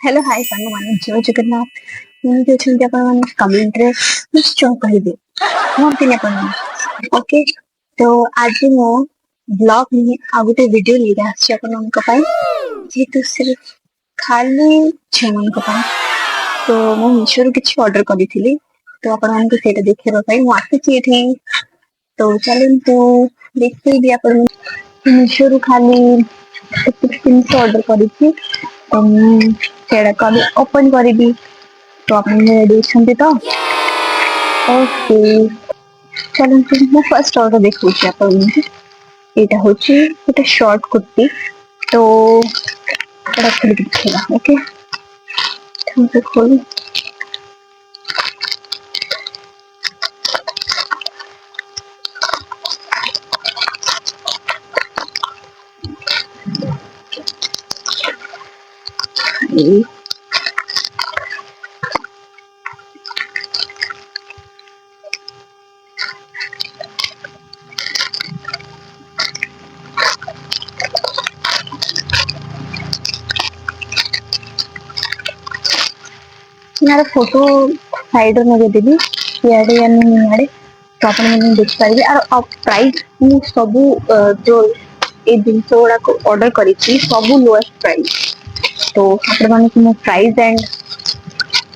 Hello hi साଙ୍ଗମାନେ ଜୟ ଜଗନ୍ନାଥ। କେମିତି ଅଛନ୍ତି ଆପଣମାନେ? କମେଣ୍ଟରେ ନିଶ୍ଚୟ କହିବେ, କୁହନ୍ତିନି ଆପଣମାନେ। ଓକେ, ତ ଆଜି ମୁଁ ବ୍ଲଗ ହିଁ ଆଉ ଗୋଟେ ଭିଡିଓ ନେଇକି ଆସିଛି ଆପଣମାନଙ୍କ ପାଇଁ, ଯେହେତୁ ସିର୍ଫ ଖାଲି ଝିଅମାନଙ୍କ ପାଇଁ। ତ ମୁଁ ମିଶୋରୁ କିଛି ଅର୍ଡର କରିଥିଲି, ତ ଆପଣମାନଙ୍କୁ ସେଇଟା ଦେଖେଇବା ପାଇଁ ମୁଁ ଆସିଛି ଏଠି। ତ ଚାଲନ୍ତୁ ଦେଖେଇବି ଆପଣଙ୍କୁ। ମିଶୋରୁ ଖାଲି ଏତିକି ଜିନିଷ ଅର୍ଡର କରିଛି, ତ ମୁଁ ସେଇଟା ଓପନ କରିବି। ତ ଆପଣ ରେଡି ଅଛନ୍ତି ତ? ଓକେ, ଚାଲନ୍ତୁ ମୁଁ ଫାର୍ଷ୍ଟ ଅର୍ଡର ଦେଖଉଛି ଆପଣଙ୍କୁ। ଏଇଟା ହଉଛି ଗୋଟେ ସର୍ଟ କୁର୍ତ୍ତି। ତ ଏଇଟା ଖୋଲିକି ଦେଖିବା। ଓକେ, ଖୋଲି ଏଇ यार फोटो साइड लगेदेवी इे इे तो आपने देखिपारे। और प्राइस मु सबू जो ये जिनस गुड़ाक ऑर्डर करी सबू लोएस्ट प्राइस। तो आपण मैं प्राइस एंड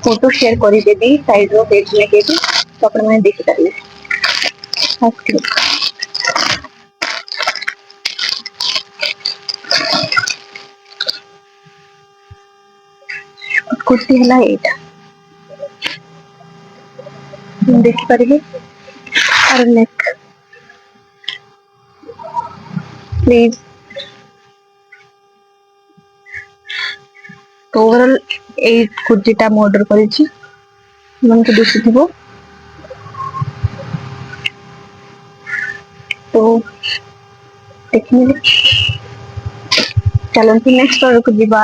फोटो शेयर करदेवी साइड रो पेज में भी, तो आपण मैंने देखिपारे। कुर्ती है एटा देखिपारे। और नेक प्लीज, तो ओवरऑल ए कुर्तीटा मु ऑर्डर करिछि, मन को दिसुथिबो। तो देखिए, चलते नेक्स्ट ऑर्डर को दिबा।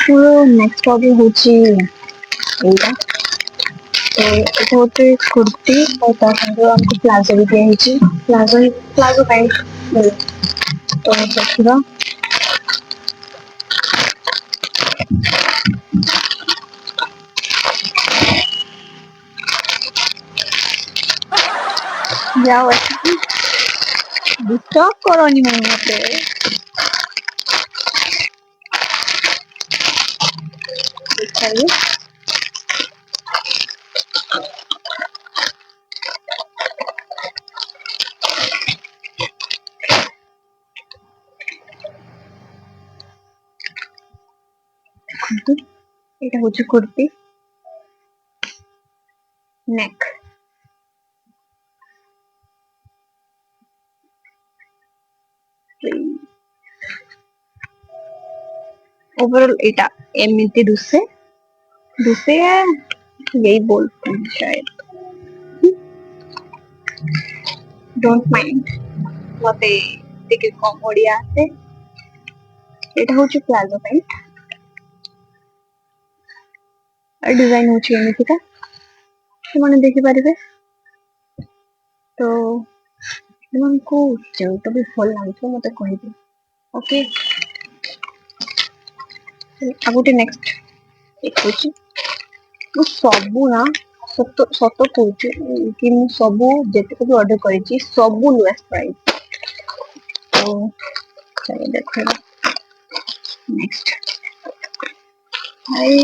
तो नेक्स्ट ऑर्डर होची एटा। तो एटा होते कुर्ती और ता संगे हमको प्लाजो भी दिया हिची। Palazzo pant. तो देखिबा। जाओ डिस्टर्ब करोनी मते। देखिए এটা হচ্ছে কুর্তি, নেক। ओवरऑल এটা এমনিতে দুসে দুসে यही बोलते हैं शायद। डोंट माइंड मते टिके कम ओडिया आसे। এটা হচ্ছে প্লাজো প্যান্ট আর ডিজাইন হচ্ছে এমনিটা, ସେମାନେ ଦେଖିପାରିବେ। तो ସେମାନଙ୍କୁ ଯୋଉଟା ବି ଭଲ ଲାଗୁଥିବ ମତେ କହିବେ। ଓକେ, ଆଉ ଗୋଟେ ନେକ୍ସଟ ଦେଖୁଛି। ମୁଁ ସବୁ ନା ସତ ସତ କହୁଛି କି ମୁଁ ସବୁ ଯେତିକି ବି ଅର୍ଡର କରିଛି ସବୁ ଲୋଏଷ୍ଟ ପ୍ରାଇସ୍। ତ ଚାଲ ଦେଖିବା ନେକ୍ସଟ। ଭାଇ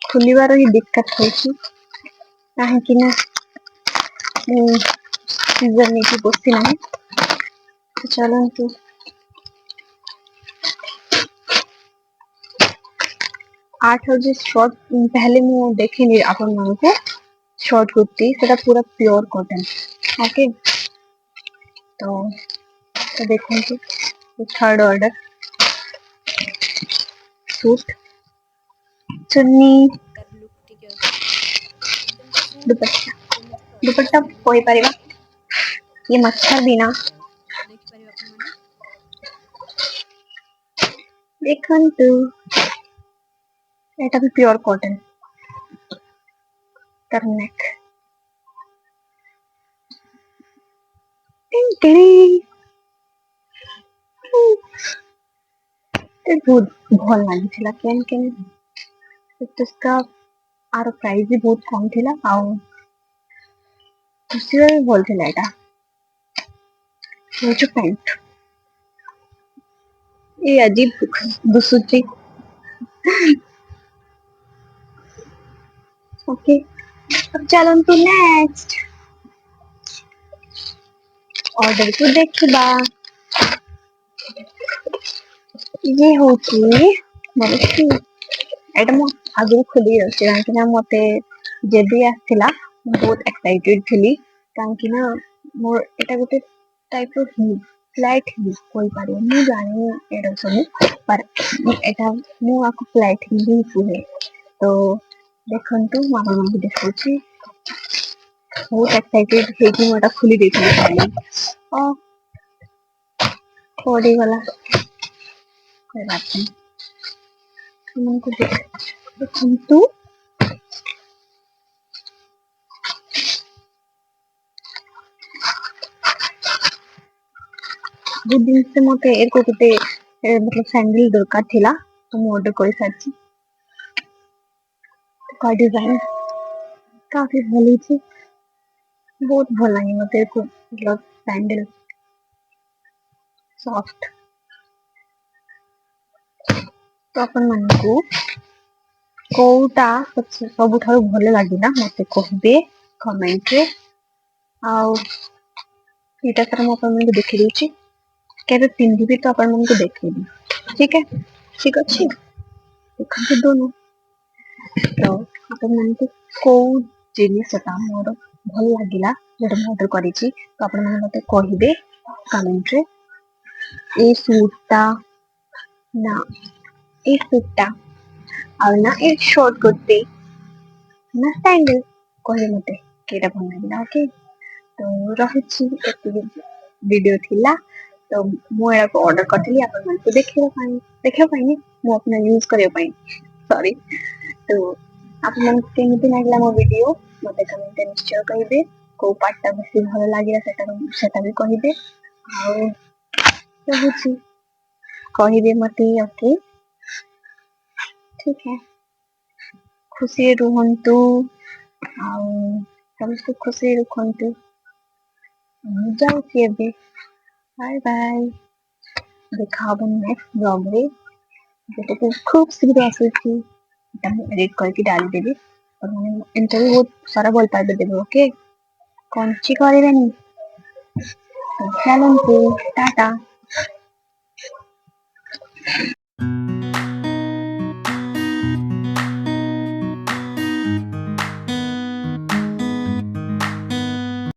ଖୋଲିବାର ହିଁ ଦିକ୍କତ ହଉଛି, କାହିଁକି ନା ମୁଁ ସିଜର ନେଇକି ବସି ନାହିଁ। ତ ଚାଲନ୍ତୁ आठ हज़ार शॉर्ट पहले मु देखिनी आपण मानको शॉर्ट कुर्ती सेटा पूरा प्योर कॉटन। ओके, तो देखो थर्ड ऑर्डर सूट चुन्नी दुपट्टा दुपट्टा कोई परिवा ये मच्छर भी ना देखंतु एटा भी प्योर कॉटन। नेक ବହୁତ ଭଲ ଲାଗିଥିଲା କେମିତି ଆର ପ୍ରାଇସ୍ ବି ବହୁତ କମ ଥିଲା ଆଉ ଖୁସିର ବି ଭଲ ଥିଲା ଏଇଟା ହଉଛି ପ୍ୟାଣ୍ଟ ये अजीब दुसुची ओके अब चलନ୍ତୁ नेक्स्ट ऑर्डर को देखिबा ये होची बोलছি এটা ମୁଁ ଆଗରୁ ଖୋଲି ଅଛି କାହିଁକି ନା ମତେ ଯେବେ ଆସିଥିଲା ମୁଁ ବହୁତ ଏକ୍ସାଇଟେଡ ଥିଲି କାହିଁକି ନା ମୋର ଏଟା ଗୋଟେ ଟାଇପ ର ଫ୍ଲାଇଟ ହିଲ୍ କହିପାରିବ ମୁଁ ଜାଣିନି ଏଇଟା ସବୁ ଏଟା ମୁଁ ଆକୁ ଫ୍ଲାଇଟ ହିଲ୍ ହିଁ କୁହେ ତ ଦେଖନ୍ତୁ ମୁଁ ଆପଣଙ୍କୁ ଦେଖାଉଛି ବହୁତ ଏକ୍ସାଇଟେଡ ହେଇକି ମୁଁ ଏଟା ଖୋଲି ଦେଇଥିଲି ଖାଲି ପଡ଼ିଗଲା कोई बात नहीं तुमको ଦେଖନ୍ତୁ दो दिन से मते एको गोटे मतलब सैंडल दरकार थिला तो मैं ऑर्डर कर सारछि का डिजाइन काफी भली थी बहुत भल लगे मते एको मतलब सैंडल सॉफ्ट तो अपन मन को कोटा सब भल लगिला मते कहबे कमेंट रे आउ एटा तर मैं अपन को देखि देछि केबे पिंदी भी तो अपन मन को देखेबी ठीक है ठीक अच्छे देखते दोनों तो अपन मन को को जिनिसटा मोर भल लागिला जेटा मैं ऑर्डर करिछि तो अपन मन मते कहबे कमेंट रे ए सूटटा ना ए सूटटा और ना ए शॉर्ट कुर्ती ना सैंडल कहे मते केटा भल लागिला ओके तो रहिछि एति वीडियो थिला तो मु एको ऑर्डर करथिली अपन मन को देखियो पाई मु अपना यूज करियो पाई सॉरी तो ଆପଣ ମାନଙ୍କୁ କେମିତି ଲାଗିଲା ମୋ ଭିଡିଓ ମତେ କମେଣ୍ଟରେ ନିଶ୍ଚୟ କହିବେ କୋଉ ପାର୍ଟଟା ବେଶୀ ଭଲ ଲାଗିଲା ସେଟା ବି କହିବେ ଆଉ ରହୁଛି କହିବେ ମତେ ଓକେ ठीक है खुशी रुहंतु ଆଉ ସମସ୍ତେ ଖୁସି ରୁହନ୍ତୁ ମୁଁ ଯାଉଛି ଏବେ बाय बाय देखा हब नेक्स्ट ब्लॉग रे जोटा खूब शीघ्र आसूची एडिट करके डालदेवी और मैंने इंटरव्यू बहुत सारा भल पाइबे देवे ओके कंची करेनि चलते टाटा